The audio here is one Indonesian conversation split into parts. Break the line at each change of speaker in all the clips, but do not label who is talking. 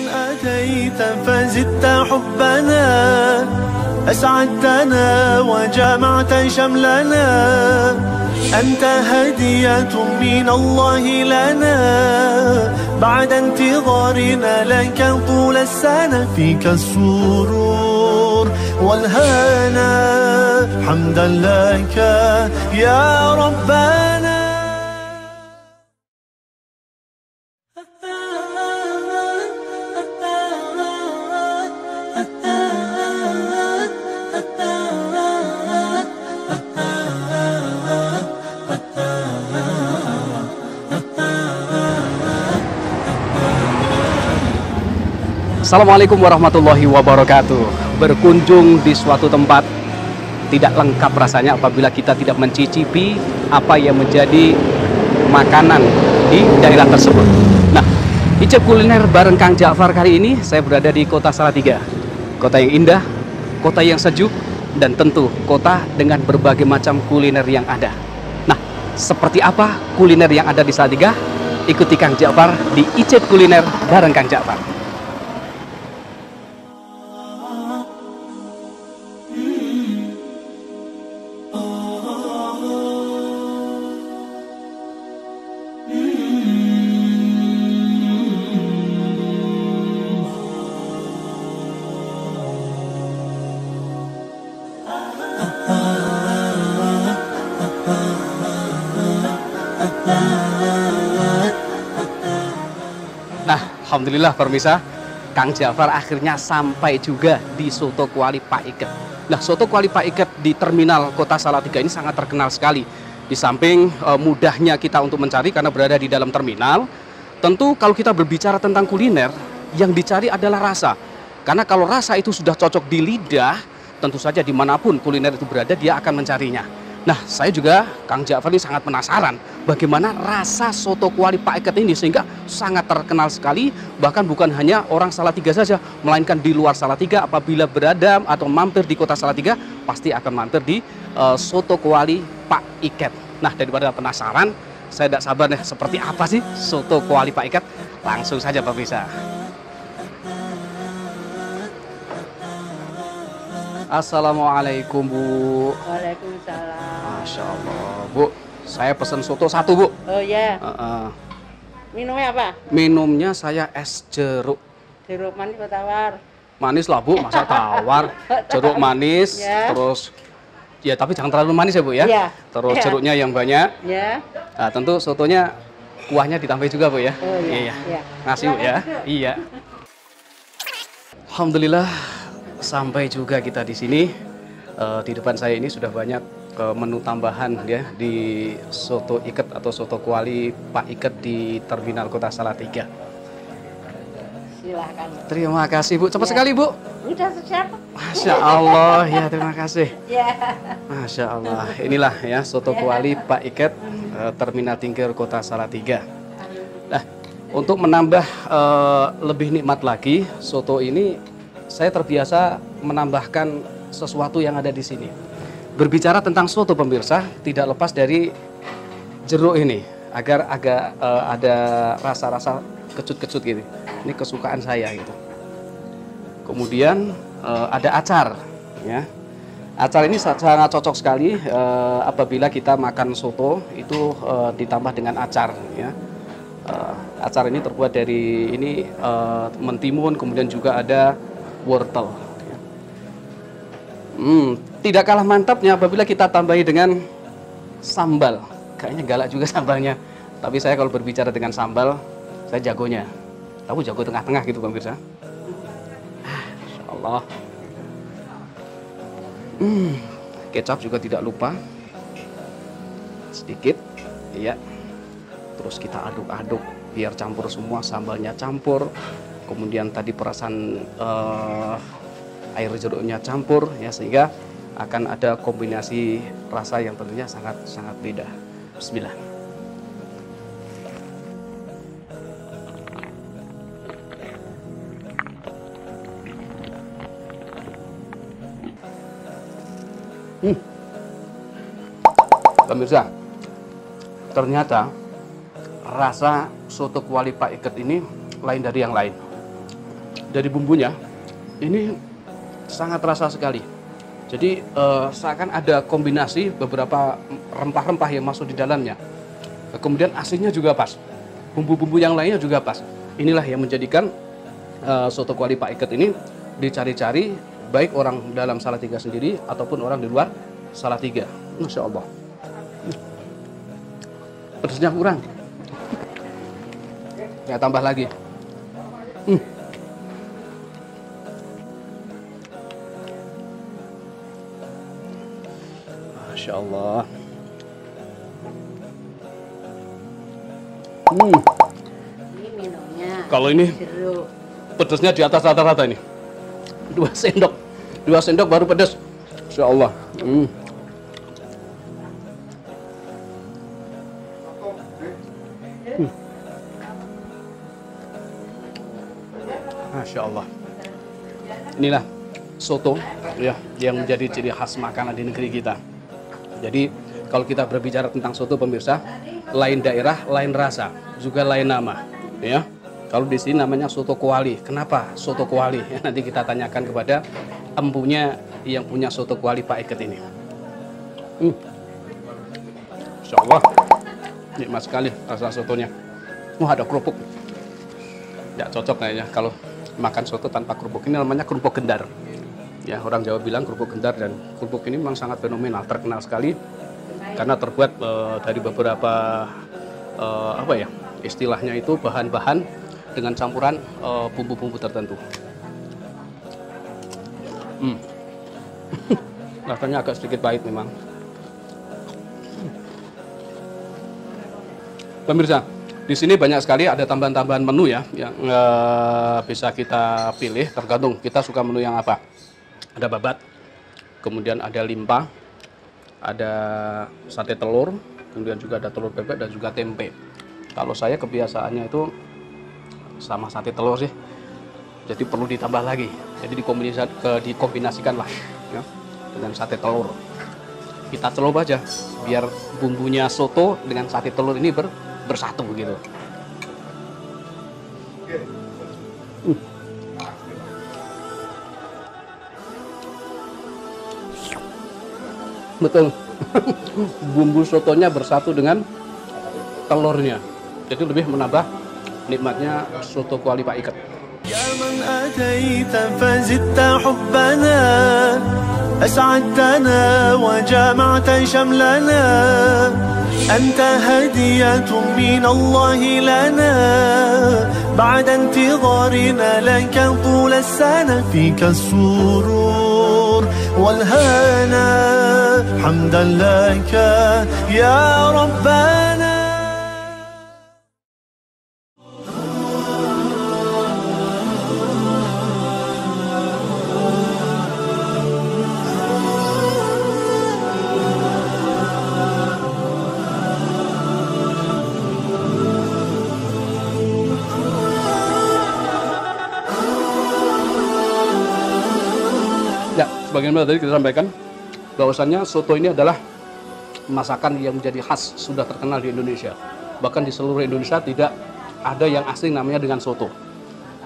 أتيت فزدت حبنا أسعدتنا وجمعت شملنا أنت هدية من الله لنا بعد انتظارنا لك طول السنة فيك السرور والهنا حمدا لك يا ربنا.
Assalamualaikum warahmatullahi wabarakatuh. Berkunjung di suatu tempat tidak lengkap rasanya apabila kita tidak mencicipi apa yang menjadi makanan di daerah tersebut. Nah, icip kuliner bareng Kang Ja'far kali ini saya berada di Kota Salatiga. Kota yang indah, kota yang sejuk, dan tentu kota dengan berbagai macam kuliner yang ada. Nah, seperti apa kuliner yang ada di Salatiga? Ikuti Kang Ja'far di icip kuliner bareng Kang Ja'far. Nah, alhamdulillah pemirsa, Kang Ja'far akhirnya sampai juga di Soto Kuali Pak Iket. Nah, Soto Kuali Pak Iket di terminal Kota Salatiga ini sangat terkenal sekali. Di samping mudahnya kita untuk mencari karena berada di dalam terminal, tentu kalau kita berbicara tentang kuliner, yang dicari adalah rasa. Karena kalau rasa itu sudah cocok di lidah, tentu saja dimanapun kuliner itu berada, dia akan mencarinya. Nah, saya juga, Kang Ja'far ini sangat penasaran bagaimana rasa Soto Kuali Pak Iket ini sehingga sangat terkenal sekali. Bahkan bukan hanya orang Salatiga saja, melainkan di luar Salatiga apabila berada atau mampir di Kota Salatiga, pasti akan mampir di Soto Kuali Pak Iket. Nah, daripada penasaran, saya tidak sabar nih, seperti apa sih Soto Kuali Pak Iket? Langsung saja pemirsa. Assalamualaikum Bu.
Waalaikumsalam.
Masya Allah Bu, saya pesan soto satu Bu.
Oh ya. Minumnya apa?
Minumnya saya es jeruk.
Jeruk manis atau tawar?
Manis lah Bu, masa tawar. Jeruk manis,
Ya.
terus ya tapi jangan terlalu manis ya Bu ya.
Ya.
Terus jeruknya yang banyak.
Ya.
Nah, tentu sotonya kuahnya ditambah juga Bu ya.
Oh
Iya.
ya.
Ngasih Bu ya. Iya. Alhamdulillah sampai juga kita di sini. Di depan saya ini sudah banyak menu tambahan ya di soto iket atau soto kuali Pak Iket di terminal Kota Salatiga.
Silahkan.
Terima kasih Bu, cepat
Ya.
sekali Bu.
Udah siap?
Masya Allah ya, terima kasih.
Ya.
Masya Allah, inilah ya soto kuali Pak Iket terminal Tingkir Kota Salatiga. Nah, untuk menambah lebih nikmat lagi soto ini, saya terbiasa menambahkan sesuatu yang ada di sini. Berbicara tentang soto pemirsa, tidak lepas dari jeruk ini agar agak ada rasa-rasa kecut-kecut gitu. Ini kesukaan saya gitu. Kemudian ada acar, ya. Acar ini sangat cocok sekali apabila kita makan soto itu ditambah dengan acar, ya. Acar ini terbuat dari mentimun, kemudian juga ada wortel. Tidak kalah mantapnya apabila kita tambahi dengan sambal. Kayaknya galak juga sambalnya. Tapi saya kalau berbicara dengan sambal, saya jagonya. Aku jago tengah-tengah gitu pemirsa. Masya Allah. Kecap juga tidak lupa. Sedikit. Iya. Terus kita aduk-aduk biar campur semua, sambalnya campur. Kemudian tadi perasan air jeruknya campur ya, sehingga akan ada kombinasi rasa yang tentunya sangat beda. Bismillah. Pemirsa, ternyata rasa soto kuali Pak Iket ini lain dari yang lain. dari bumbunya ini sangat terasa sekali. Jadi seakan ada kombinasi beberapa rempah-rempah yang masuk di dalamnya. Kemudian asinnya juga pas, bumbu-bumbu yang lainnya juga pas. Inilah yang menjadikan soto kuali Pak Iket ini dicari-cari baik orang dalam Salatiga sendiri ataupun orang di luar Salatiga. Masya Allah. Pedasnya kurang. Ya tambah lagi. Masya Allah.
Ini minumnya.
Kalau ini
Jeruk.
pedasnya di atas rata-rata ini. 2 sendok. 2 sendok baru pedas. Masya Allah. Masya Allah. Inilah soto ya yang menjadi ciri khas makanan di negeri kita. Jadi kalau kita berbicara tentang soto pemirsa, lain daerah, lain rasa, juga lain nama ya. Kalau di sini namanya soto kuali. Kenapa soto kuali? Ya, nanti kita tanyakan kepada empunya yang punya soto kuali Pak Iket ini. Masya Allah, nikmat sekali rasa sotonya. Wah, ada kerupuk. Tidak cocok kayaknya kalau makan soto tanpa kerupuk. Ini namanya kerupuk gendar. Ya, orang Jawa bilang kerupuk gendar, dan kerupuk ini memang sangat fenomenal, terkenal sekali karena terbuat dari beberapa apa ya istilahnya itu bahan-bahan dengan campuran bumbu-bumbu tertentu. Rasanya agak sedikit pahit memang. Pemirsa, di sini banyak sekali ada tambahan-tambahan menu ya yang bisa kita pilih tergantung kita suka menu yang apa. Ada babat, kemudian ada limpa, ada sate telur, kemudian juga ada telur bebek dan juga tempe. Kalau saya kebiasaannya itu sama sate telur sih, jadi perlu ditambah lagi. Jadi dikombinasikan lah ya, dengan sate telur. Kita celup aja biar bumbunya soto dengan sate telur ini bersatu begitu. Betul. Bumbu sotonya bersatu dengan telurnya, jadi lebih menambah nikmatnya soto kuali Pak Iket.
يا من أتيت فزدت حبنا أسعدتنا وجمعت شملنا أنت هدية من الله لنا بعد انتظارنا لك طول السنة فيك السرور والهنا حمدا لك يا ربنا.
Ya, sebagaimana tadi kita sampaikan bahwasannya soto ini adalah masakan yang menjadi khas, sudah terkenal di Indonesia. Bahkan di seluruh Indonesia tidak ada yang asing namanya dengan soto.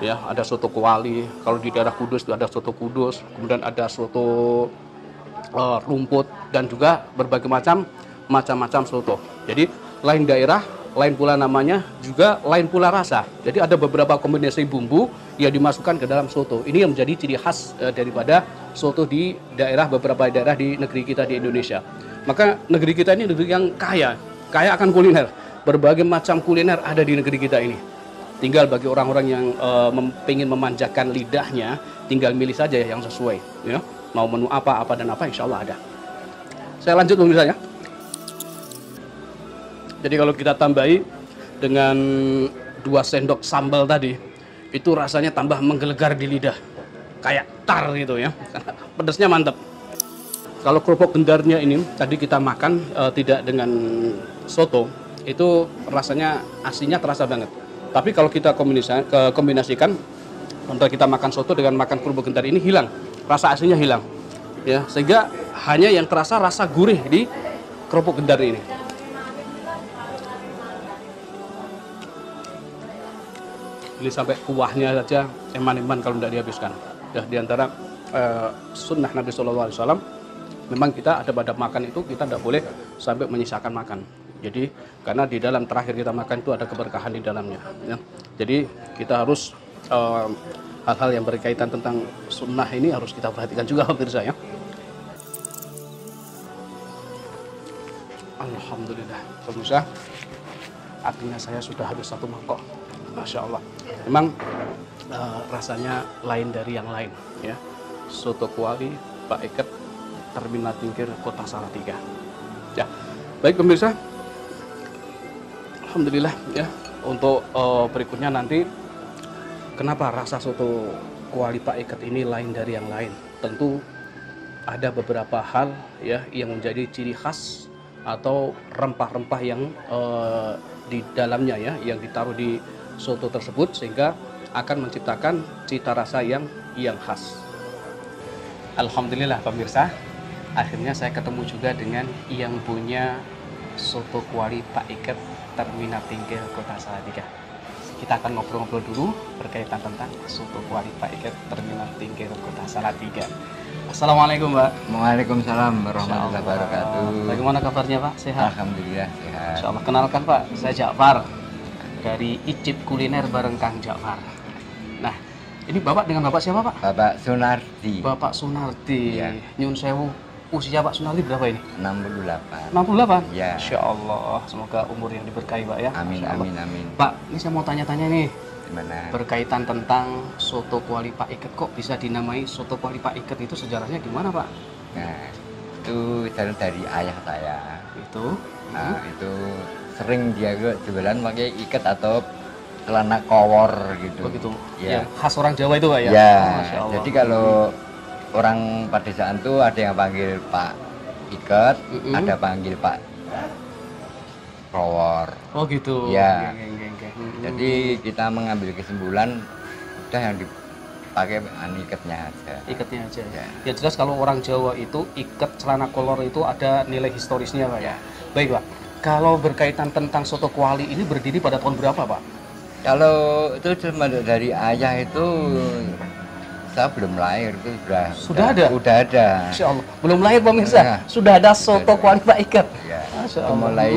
Ya, ada soto kuali, kalau di daerah Kudus itu ada soto Kudus, kemudian ada soto rumput, dan juga berbagai macam soto. Jadi lain daerah, lain pula namanya, juga lain pula rasa. Jadi ada beberapa kombinasi bumbu yang dimasukkan ke dalam soto. Ini yang menjadi ciri khas daripada soto di beberapa daerah di negeri kita di Indonesia. Maka negeri kita ini negeri yang kaya akan kuliner. Berbagai macam kuliner ada di negeri kita ini. Tinggal bagi orang-orang yang ingin memanjakan lidahnya, tinggal milih saja yang sesuai. Ya. Mau menu apa dan apa, insya Allah ada. Saya lanjut misalnya. Jadi kalau kita tambahi dengan 2 sendok sambal tadi, itu rasanya tambah menggelegar di lidah, kayak tar gitu ya, pedasnya mantap. Kalau kerupuk gendarnya ini tadi kita makan tidak dengan soto, itu rasanya asinnya terasa banget. Tapi kalau kita kombinasikan antara kita makan soto dengan makan kerupuk gendar ini, hilang rasa asinnya, hilang ya, sehingga hanya yang terasa rasa gurih di kerupuk gendar ini. Ini sampai kuahnya saja eman-eman kalau tidak dihabiskan. Ya, di antara sunnah Nabi SAW, memang kita ada makan itu kita tidak boleh sampai menyisakan makan. Jadi karena di dalam terakhir kita makan itu ada keberkahan di dalamnya. Ya. Jadi kita harus hal-hal yang berkaitan tentang sunnah ini harus kita perhatikan juga pemirsa ya. Alhamdulillah pemirsa, artinya saya sudah habis 1 mangkok. Masya Allah. Memang rasanya lain dari yang lain ya. Soto kuali Pak Iket, Terminal Tingkir, Kota Salatiga. Ya, baik pemirsa. Alhamdulillah ya. Untuk berikutnya nanti, kenapa rasa soto kuali Pak Iket ini lain dari yang lain? Tentu ada beberapa hal ya yang menjadi ciri khas atau rempah-rempah yang di dalamnya ya, yang ditaruh di soto tersebut sehingga akan menciptakan cita rasa yang khas. Alhamdulillah pemirsa, akhirnya saya ketemu juga dengan yang punya soto kuali Pak Iket, Terminal Tingkir, Kota Salatiga. Kita akan ngobrol-ngobrol dulu berkaitan tentang soto kuali Pak Iket, Terminal Tingkir, Kota Salatiga. Assalamualaikum Pak.
Waalaikumsalam warahmatullahi wabarakatuh.
Bagaimana kabarnya Pak? Sehat?
Alhamdulillah sehat.
Insyaallah. Kenalkan Pak, saya Ja'far dari Icip Kuliner bareng Kang Ja'far. Nah, ini Bapak dengan Bapak siapa Pak?
Bapak Sunardi.
Bapak Sunardi.
Iya.
Nyun sewu. Usia Pak Sunardi berapa ini?
68.
68?
Ya.
Insya Allah. Semoga umur yang diberkahi Pak ya.
Amin
Insya Allah.
amin amin.
Pak, ini saya mau tanya-tanya nih.
Gimana?
Berkaitan tentang soto kuali Pak Iket, kok bisa dinamai soto kuali Pak Iket, itu sejarahnya gimana Pak?
Nah, itu dari ayah saya.
Itu?
Nah, itu sering dia jualan pakai iket atau celana kowor gitu.
Begitu.
Ya.
Yang khas orang Jawa itu Pak ya?
Ya.
Oh, Masya Allah.
Jadi kalau orang padesaan tuh ada yang panggil Pak Iket, ada panggil Pak Kowor.
Oh gitu.
Ya.
Geng.
Jadi kita mengambil kesimpulan udah yang dipakai iketnya aja.
Iketnya aja.
Ya.
Ya jelas kalau orang Jawa itu iket celana kolor itu ada nilai historisnya Pak ya. Baik Pak. Kalau berkaitan tentang soto kuali ini berdiri pada tahun berapa Pak?
Kalau itu cuma dari ayah itu saya belum lahir itu
Sudah ada?
Udah ada.
Masya Allah. Belum lahir pemirsa.
Ya.
Sudah ada soto kuali Pak Iket.
Ya.
Masya
Itu
Allah.
mulai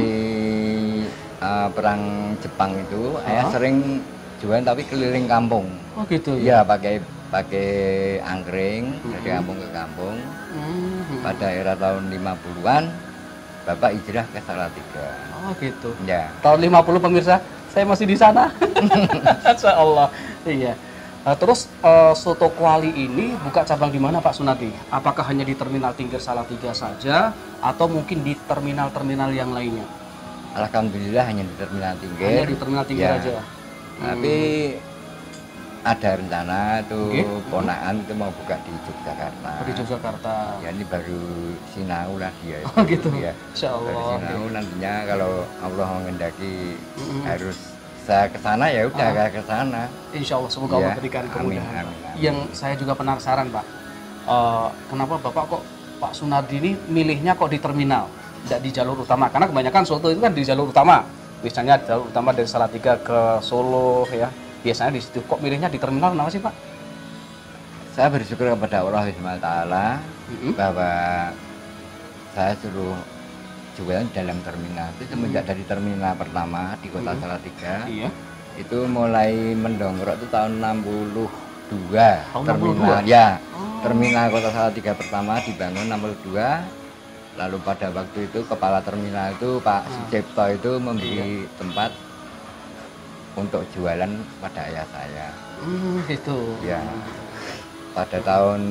perang Jepang itu ayah sering jualan tapi keliling kampung.
Oh gitu
Iya pakai angkring dari kampung ke kampung. Pada era tahun 50-an Bapak hijrah ke Salatiga.
Oh gitu.
Ya.
Tahun 50 pemirsa, saya masih di sana. Masya Allah. Iya. Terus soto kuali ini buka cabang di mana Pak Sunardi? Apakah hanya di Terminal Tingkir Salatiga saja atau mungkin di terminal-terminal yang lainnya?
Alhamdulillah hanya di Terminal Tingkir.
Hanya di Terminal Tingkir
Ya.
aja.
Tapi ada rencana tuh
Oke.
ponakan itu mau buka di Yogyakarta.
Di Yogyakarta.
Ya ini baru sinau lah dia.
Oh gitu.
Ya.
Insya
Baru
Allah.
sinau nantinya kalau Allah mengendaki harus saya ke sana ya udah ke sana.
Insya Allah semoga Allah
Ya,
berikan
amin,
kemudahan.
amin, amin.
Yang saya juga penasaran Pak, kenapa Bapak kok Pak Sunardi ini milihnya kok di terminal, tidak di jalur utama? Karena kebanyakan soto itu kan di jalur utama, misalnya jalur utama dari Salatiga ke Solo ya, biasanya di situ. Kok milihnya di terminal, kenapa sih Pak?
Saya bersyukur kepada Allah SWT bahwa saya suruh jualan dalam terminal. Itu semenjak dari terminal pertama di Kota Salatiga.
Iya.
Itu mulai mendongkrak itu tahun 62
Tahun
terminal
62?
ya. Terminal Kota Salatiga pertama dibangun 62. Lalu pada waktu itu kepala terminal itu Pak Sucipto itu memberi tempat untuk jualan pada ayah saya.
Itu.
Ya. Pada tahun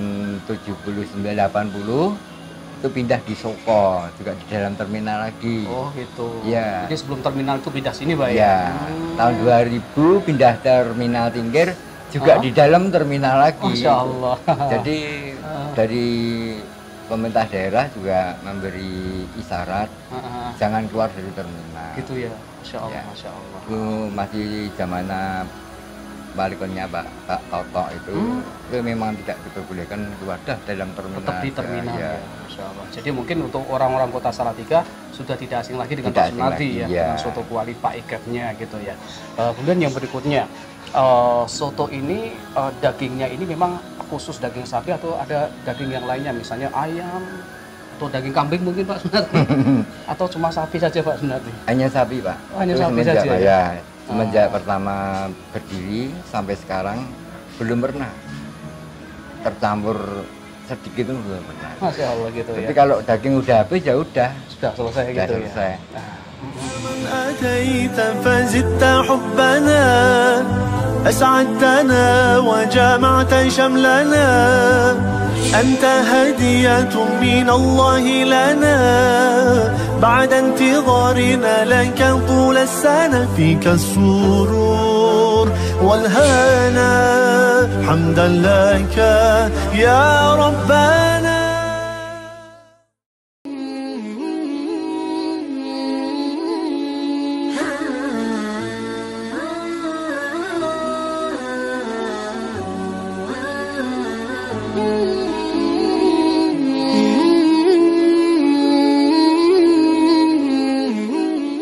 79-80 itu pindah di Soko, juga di dalam terminal lagi.
Oh gitu.
Ya.
Jadi sebelum terminal itu pindah sini Pak ya?
Ya, tahun 2000 pindah terminal Tingkir juga di dalam terminal lagi.
Masya Allah.
Jadi dari pemerintah daerah juga memberi isyarat jangan keluar dari terminal.
Gitu ya, Masya Allah,
Ya.
Masya Allah.
Itu masih zamannya walikonnya Pak Toto itu memang tidak diperbolehkan wadah dalam terminal.
Tetap di terminal
ya.
Masya Allah. Jadi mungkin untuk orang-orang kota Salatiga sudah tidak asing lagi dengan Pak Sunardi ya, dengan soto kuali Pak Iketnya gitu ya. Kemudian yang berikutnya, soto ini dagingnya ini memang khusus daging sapi atau ada daging yang lainnya, misalnya ayam atau daging kambing mungkin Pak Sunardi? Atau cuma sapi saja Pak Sunardi?
Hanya sapi Pak.
Oh, hanya sapi saja
ya. Semenjak pertama berdiri sampai sekarang belum pernah tercampur sedikit itu belum pernah.
Masya Allah gitu.
Tapi
ya.
kalau daging udah habis ya udah.
Sudah selesai
Sudah
gitu
selesai.
ya.
أتيت فزدت حبنا أسعدتنا وجمعت شملنا أنت هدية من الله لنا بعد انتظارنا لك طول السنة فيك السرور والهنا حمدا لك يا ربنا.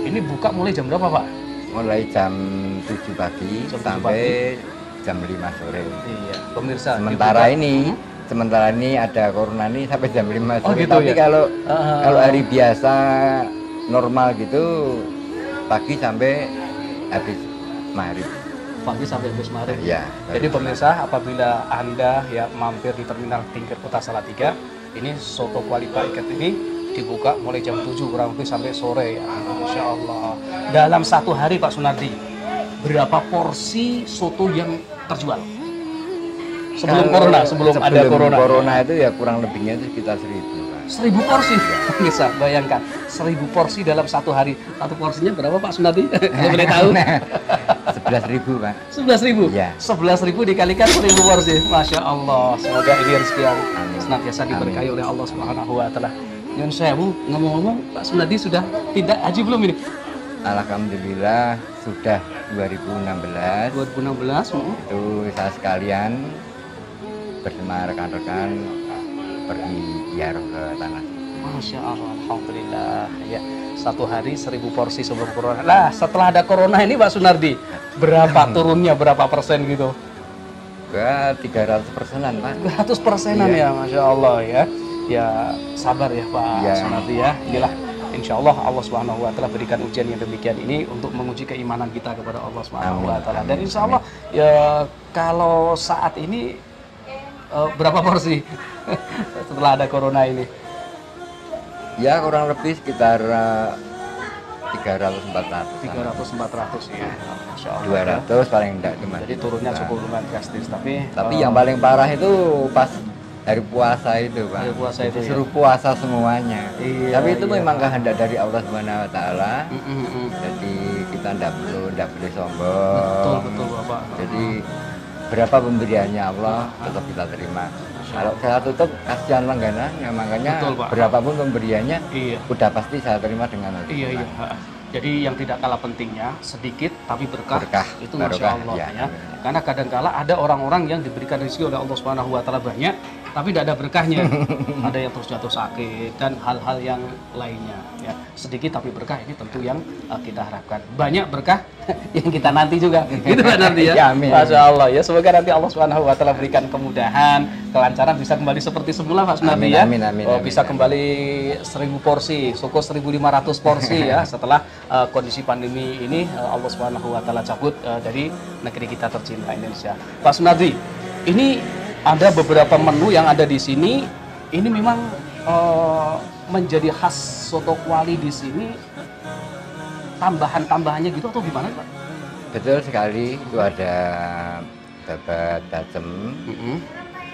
Ini buka mulai jam berapa Pak?
Mulai jam 7 pagi
Jam 7
sampai jam 5 sore.
Iya, pemirsa.
Sementara
dibuka.
ini sementara ini ada corona ini sampai jam 5
Oh,
sore.
gitu
Tapi
ya?
kalau hari biasa normal gitu pagi sampai habis maghrib.
Pagi sampai habis maghrib.
Ya.
Jadi pemirsa, apabila Anda ya mampir di Terminal Tingkir Kota Salatiga, ini soto kuali Pak Iket ini dibuka mulai jam 7 kurang lebih sampai sore ya. Masya Allah. Dalam satu hari Pak Sunardi, berapa porsi soto yang terjual? Sebelum corona, sebelum ada corona.
Corona itu ya kurang lebihnya itu sekitar 1.000. Pak.
1.000 porsi, bisa bayangkan 1.000 porsi dalam satu hari. Satu porsinya berapa Pak Sunardi? Kalau boleh tahu?
11.000 Pak.
11.000?
Iya.
11.000 dikalikan 1.000 porsi. Masya Allah. Semoga ini rezeki yang
Amin.
senantiasa diberkahi
Amin.
oleh Allah Subhanahu wa Ta'ala. Nyun sewu, ngomong-ngomong, Pak Sunardi sudah tidak haji belum ini?
Alhamdulillah sudah 2016.
2016.
Itu saya sekalian bersama rekan-rekan pergi ziarah ke tanah suci.
Masya Allah, Alhamdulillah. Ya, satu hari 1.000 porsi sebelum corona. Nah, setelah ada corona ini Pak Sunardi, berapa turunnya, berapa persen gitu?
Ke 300%-an Pak.
100%-an
Iya.
ya, Masya Allah ya. Ya, sabar ya Pak
Iya.
Sunardi ya. Inilah Insya Allah Allah Subhanahu Wa Taala berikan ujian yang demikian ini untuk menguji keimanan kita kepada Allah Subhanahu Wa Taala. Dan Insya Allah ya kalau saat ini berapa porsi setelah ada corona ini?
Ya kurang lebih sekitar 300-400.
300-400 ya. Masya Allah.
200 paling enggak cuma.
Jadi turunnya cukup lumayan drastis. Tapi
Yang paling parah itu pas hari puasa itu Pak.
Hari puasa itu,
Disuruh puasa semuanya.
Iya,
Tapi itu
iya.
memang kehendak dari Allah Subhanahu Wa Taala.
Mm-mm.
Jadi kita enggak boleh
Betul
sombong.
betul Bapak.
Jadi berapa pemberiannya Allah tetap kita terima. Kalau saya tutup kasihan langganannya, makanya
Betul, Pak.
berapapun pemberiannya
Iya.
udah pasti saya terima dengan hati.
Iya iya. Jadi yang tidak kalah pentingnya sedikit tapi berkah,
Berkah,
itu Masya
barokah,
Allah
ya.
ya. Karena kadangkala ada orang-orang yang diberikan rezeki oleh Allah Subhanahu Wa Taala banyak, tapi tidak ada berkahnya. Ada yang terus jatuh sakit dan hal-hal yang lainnya. Ya, sedikit tapi berkah ini tentu yang kita harapkan. Banyak berkah yang kita nanti juga. Gitu kan nanti ya.
Ya, amin.
Masya Allah ya. Semoga nanti Allah Subhanahu Wa Taala berikan kemudahan, kelancaran, bisa kembali seperti semula Pak Sunardi
Amin,
ya.
amin, amin, amin,
Bisa
amin.
kembali 1.000 porsi, syukur 1.500 porsi ya setelah kondisi pandemi ini Allah Subhanahu Wa Taala cabut dari negeri kita tercinta Indonesia. Pak Sunardi, ini ada beberapa menu yang ada di sini. Ini memang menjadi khas soto kuali di sini. Tambahan-tambahannya gitu atau gimana Pak?
Betul sekali, itu ada babat bacem.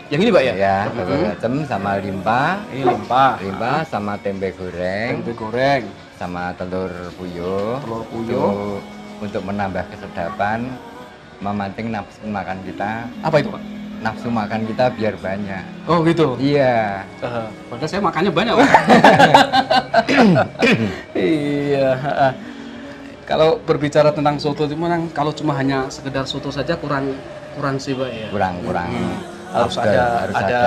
Yang ini Pak ya?
Ya, babat bacem sama limpa,
Ini limpa,
sama tempe goreng,
tempe goreng,
sama telur puyuh.
telur puyuh.
Untuk menambah kesedapan, memancing nafsu makan kita.
Apa itu Pak?
Nafsu makan kita biar banyak.
Oh gitu.
Iya.
Padahal saya makannya banyak Pak. Iya. Kalau berbicara tentang soto itu memang kalau cuma hanya sekedar soto saja kurang sih Pak ya.
Kurang.
Harus
Harus
ada
ada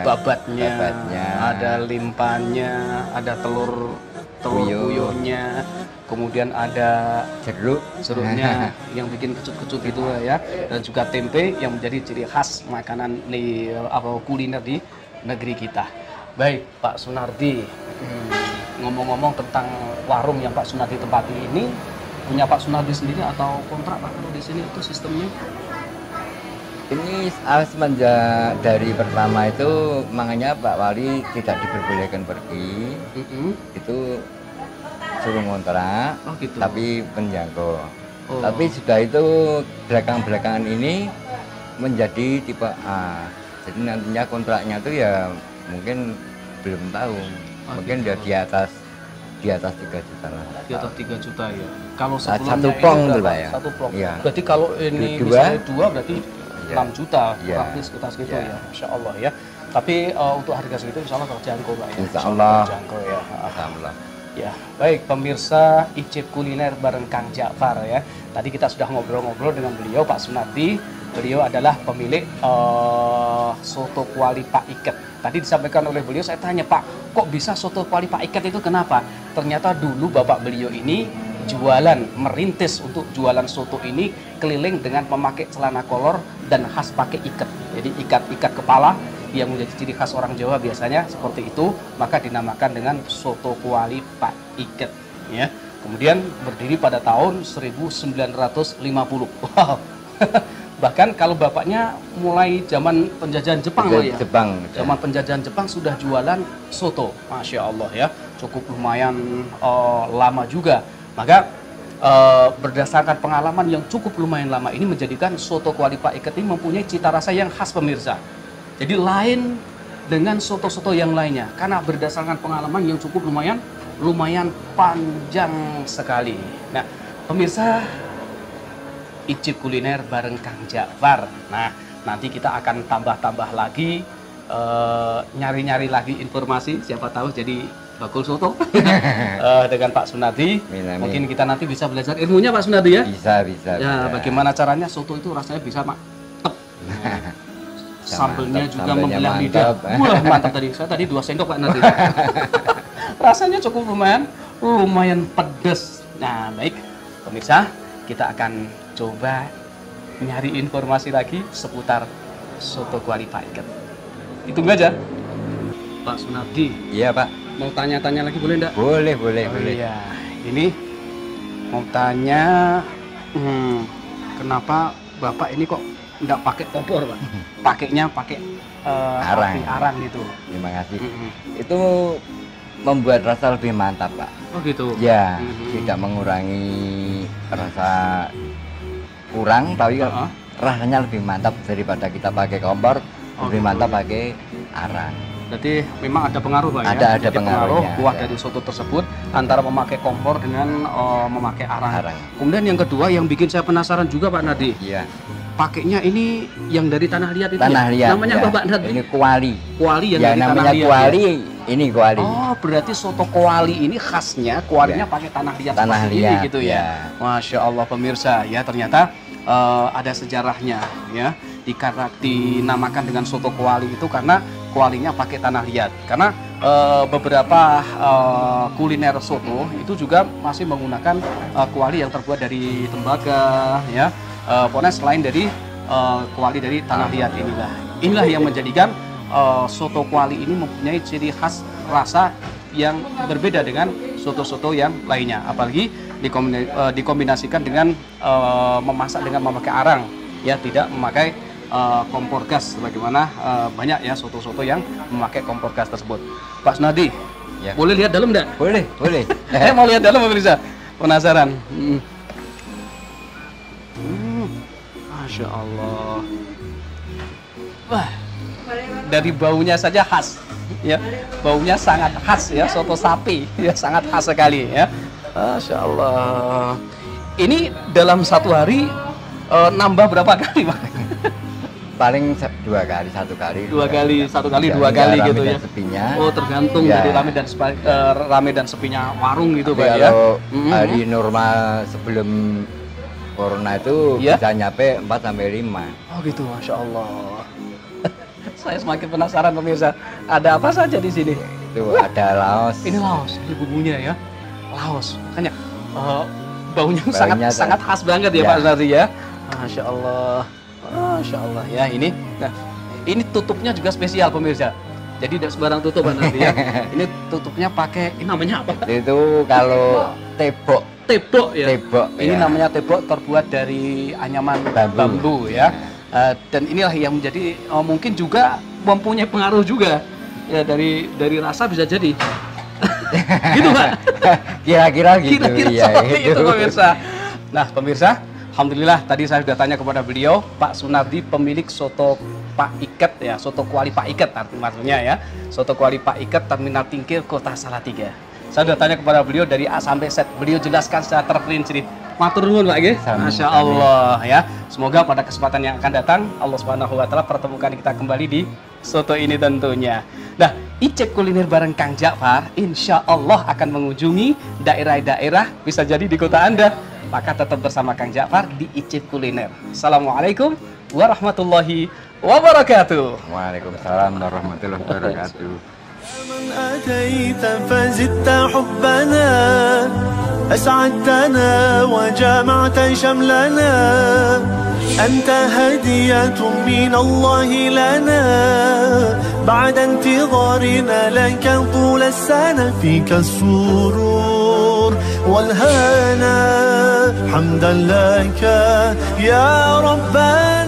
babatnya,
babatnya.
ada limpahnya, ada telur puyuhnya, kemudian ada jeruknya yang bikin kecut-kecut gitu ya, dan juga tempe yang menjadi ciri khas makanan kuliner di negeri kita. Baik Pak Sunardi, ngomong-ngomong tentang warung yang Pak Sunardi tempati ini, punya Pak Sunardi sendiri atau kontrak Pak kalau di sini itu sistemnya?
Ini semenjak dari pertama itu makanya Pak Wali tidak diperbolehkan pergi. Itu suruh ngontrak,
gitu.
tapi penjangkau. Tapi sudah itu belakangan ini menjadi tipe A. Jadi nantinya kontraknya itu ya mungkin belum tahu. Mungkin
gitu.
dia di atas 3 juta lah.
Di atas 3 juta ya. Kalau sebelumnya
satu plong
ini
itu
berapa?
Pak ya.
Satu plong.
Iya.
Berarti kalau ini
Dua.
misalnya 2 berarti 6 juta,
Iya.
kurang lebih sekitar segitu
Iya.
ya. Masya Allah ya. Tapi untuk harga segitu insya Allah terjangkau Pak ya.
Insya Allah.
Terjangkau ya.
Alhamdulillah.
Ya, baik pemirsa Icip Kuliner bareng Kang Ja'far ya. Tadi kita sudah ngobrol-ngobrol dengan beliau Pak Sunardi. Beliau adalah pemilik soto kuali Pak Iket. Tadi disampaikan oleh beliau, saya tanya Pak, kok bisa soto kuali Pak Iket itu kenapa? Ternyata dulu bapak beliau ini merintis untuk jualan soto ini keliling dengan memakai celana kolor dan khas pakai ikat. Jadi ikat kepala yang menjadi ciri khas orang Jawa biasanya seperti itu, maka dinamakan dengan soto kuali Pak Iket ya. Kemudian berdiri pada tahun 1950. Wow. Bahkan kalau bapaknya mulai zaman penjajahan Jepang loh ya. Zaman penjajahan Jepang sudah jualan soto. Masya Allah ya, cukup lumayan lama juga. Maka berdasarkan pengalaman yang cukup lumayan lama ini menjadikan soto kuali Pak Iket ini mempunyai cita rasa yang khas pemirsa. Jadi lain dengan soto-soto yang lainnya karena berdasarkan pengalaman yang cukup lumayan panjang sekali. Nah, pemirsa Icip Kuliner bareng Kang Ja'far. Nah, nanti kita akan tambah lagi, nyari-nyari lagi informasi, siapa tahu jadi bakul soto dengan Pak Sunardi. Mungkin kita nanti bisa belajar ilmunya Pak Sunardi ya.
Bisa.
Ya, bagaimana caranya soto itu rasanya bisa mantep. Sambelnya juga membelah lidah. Wah, mantap tadi. Saya tadi 2 sendok Pak Nardi. Rasanya cukup lumayan pedas. Nah, baik pemirsa, kita akan coba nyari informasi lagi seputar soto kuali Pak Iket. Ditunggu aja. Pak Sunardi.
Iya, Pak.
Mau tanya-tanya lagi boleh enggak?
Boleh.
Iya. Ini mau tanya, kenapa Bapak ini kok enggak pakai kompor, Pak? Pakainya pakai arang gitu.
Terima kasih. Itu membuat rasa lebih mantap, Pak.
Oh gitu.
Ya, tidak mengurangi rasa kurang, tapi rasanya lebih mantap daripada kita pakai kompor. Lebih mantap pakai arang.
Berarti memang ada pengaruh Pak ya?
Ada pengaruh
kuah dari soto tersebut antara memakai kompor dengan memakai arang. Kemudian yang kedua yang bikin saya penasaran juga Pak Nardi.
Iya.
Pakainya ini yang dari tanah liat itu
tanah liat,
namanya apa Pak Nardi?
Ini kuali.
Kuali yang
ya,
dari
namanya
tanah liat.
Kuali, ya? Ini kuali.
Oh, berarti soto kuali ini khasnya kualinya pakai tanah liat seperti ini gitu ya. Masya Allah pemirsa ya, ternyata ada sejarahnya ya. Dinamakan dengan soto kuali itu karena kualinya pakai tanah liat. Karena beberapa kuliner soto itu juga masih menggunakan kuali yang terbuat dari tembaga ya. Pokoknya selain dari kuali dari tanah liat inilah yang menjadikan soto kuali ini mempunyai ciri khas rasa yang berbeda dengan soto-soto yang lainnya, apalagi dikombinasikan dengan memasak dengan memakai arang ya, tidak memakai kompor gas sebagaimana banyak ya soto-soto yang memakai kompor gas tersebut. Pak Sunardi, ya. Boleh lihat dalam enggak?
Boleh.
Saya mau lihat dalam pemirsa, penasaran. Masya Allah. Wah, dari baunya saja khas ya, baunya sangat khas ya, soto sapi ya, sangat khas sekali ya. Masya Allah. Ini dalam satu hari nambah berapa kali Pak?
paling 2 kali, 1 kali.
2 kali, 1 kali, 2
Tergantung
kali
rame
gitu
dan
ya.
Sepinya.
Oh, tergantung
Ya.
dari rame dan sepinya warung gitu,
Tapi
Pak ya.
kalau hari normal sebelum corona itu
Ya.
bisa nyampe 4 sampai 5.
Oh gitu, Masya Allah. Saya semakin penasaran pemirsa. Ada apa saja di sini?
Itu ada laos.
Ini laos, ini bumbunya ya. Laos, makanya baunya sangat khas banget ya,
Ya.
Pak Sunardi ya. Masya Allah, Masya Allah ya ini. Nah, ini tutupnya juga spesial pemirsa. Jadi tidak sembarang tutup Pak Sunardi ya. Ini tutupnya pakai, ini namanya apa?
Itu kalau tebok.
Tebok ya.
Tebok,
Ini
ya.
namanya tebok terbuat dari anyaman bambu ya. Dan inilah yang menjadi mungkin juga mempunyai pengaruh juga ya dari rasa bisa jadi. Gitu Pak.
Kira-kira gitu.
Kira-kira
ya,
seperti itu pemirsa. Nah pemirsa, alhamdulillah tadi saya sudah tanya kepada beliau, Pak Sunardi pemilik soto Pak Iket ya, soto kuali Pak Iket maksudnya ya, soto kuali Pak Iket Terminal Tingkir Kota Salatiga. Saya sudah tanya kepada beliau dari A sampai Z, beliau jelaskan secara terperinci. Matur nuwun Pak nggih. Masya Allah ya. Semoga pada kesempatan yang akan datang Allah Subhanahu wa taala pertemukan kita kembali di soto ini tentunya. Nah, Icip Kuliner bareng Kang Ja'far insya Allah akan mengunjungi daerah-daerah bisa jadi di kota Anda. Maka tetap bersama Kang Ja'far di Icip Kuliner. Assalamualaikum warahmatullahi wabarakatuh.
Waalaikumsalam warahmatullahi wabarakatuh.
من أتيت فزدت حبنا أسعدتنا وجمعت شملنا أنت هدية من الله لنا بعد انتظارنا لك طول السنة فيك السرور والهنا حمدا لك يا ربنا.